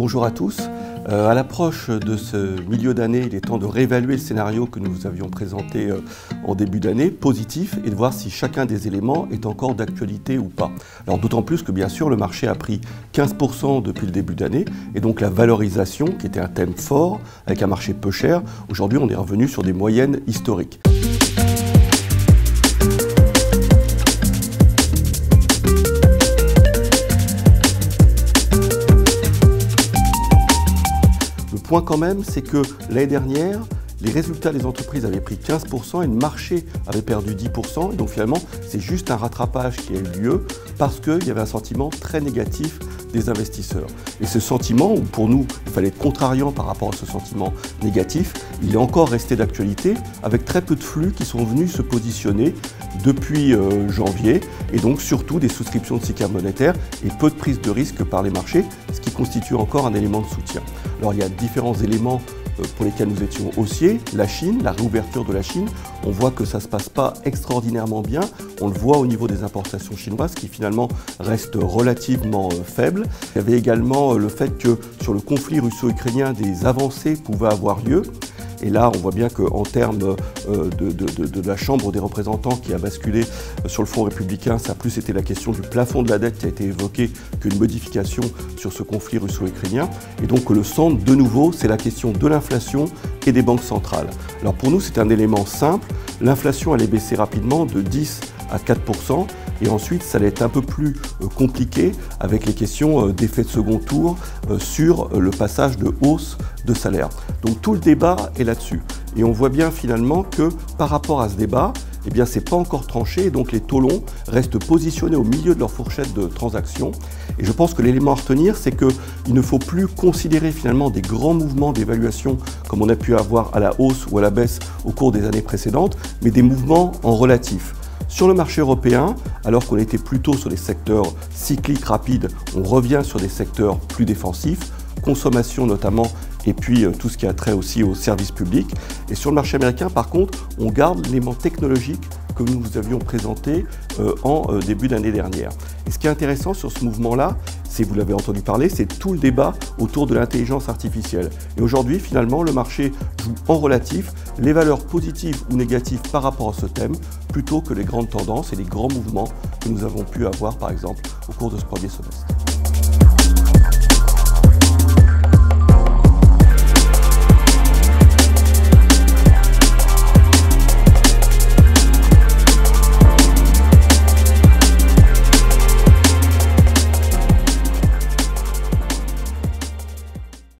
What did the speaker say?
Bonjour à tous. À l'approche de ce milieu d'année, il est temps de réévaluer le scénario que nous avions présenté en début d'année, positif, et de voir si chacun des éléments est encore d'actualité ou pas. Alors d'autant plus que bien sûr le marché a pris 15% depuis le début d'année, et donc la valorisation, qui était un thème fort, avec un marché peu cher, aujourd'hui on est revenu sur des moyennes historiques. Le point quand même, c'est que l'année dernière, les résultats des entreprises avaient pris 15% et le marché avait perdu 10%. Et donc finalement, c'est juste un rattrapage qui a eu lieu parce qu'il y avait un sentiment très négatif des investisseurs. Et ce sentiment, où pour nous, il fallait être contrariant par rapport à ce sentiment négatif, il est encore resté d'actualité avec très peu de flux qui sont venus se positionner depuis janvier et donc surtout des souscriptions de cycle monétaire et peu de prise de risque par les marchés, ce qui constitue encore un élément de soutien. Alors il y a différents éléments pour lesquels nous étions haussiers. La Chine, la réouverture de la Chine, on voit que ça ne se passe pas extraordinairement bien. On le voit au niveau des importations chinoises qui finalement restent relativement faibles. Il y avait également le fait que sur le conflit russo-ukrainien, des avancées pouvaient avoir lieu. Et là, on voit bien qu'en termes de la Chambre des représentants qui a basculé sur le front républicain, ça a plus été la question du plafond de la dette qui a été évoquée qu'une modification sur ce conflit russo-ukrainien. Et donc le centre, de nouveau, c'est la question de l'inflation et des banques centrales. Alors pour nous, c'est un élément simple. L'inflation allait baisser rapidement de 10 à 4%. Et ensuite, ça allait être un peu plus compliqué avec les questions d'effet de second tour sur le passage de hausse de salaire. Donc tout le débat est là-dessus. Et on voit bien finalement que par rapport à ce débat, eh bien, c'est pas encore tranché et donc les taux longs restent positionnés au milieu de leur fourchette de transactions. Et je pense que l'élément à retenir, c'est qu'il ne faut plus considérer finalement des grands mouvements d'évaluation comme on a pu avoir à la hausse ou à la baisse au cours des années précédentes, mais des mouvements en relatif. Sur le marché européen, alors qu'on était plutôt sur des secteurs cycliques rapides, on revient sur des secteurs plus défensifs, consommation notamment, et puis tout ce qui a trait aussi aux services publics. Et sur le marché américain, par contre, on garde l'élément technologique que nous vous avions présenté en début d'année dernière. Et ce qui est intéressant sur ce mouvement-là, c'est, vous l'avez entendu parler, c'est tout le débat autour de l'intelligence artificielle. Et aujourd'hui, finalement, le marché joue en relatif les valeurs positives ou négatives par rapport à ce thème, plutôt que les grandes tendances et les grands mouvements que nous avons pu avoir, par exemple, au cours de ce premier semestre.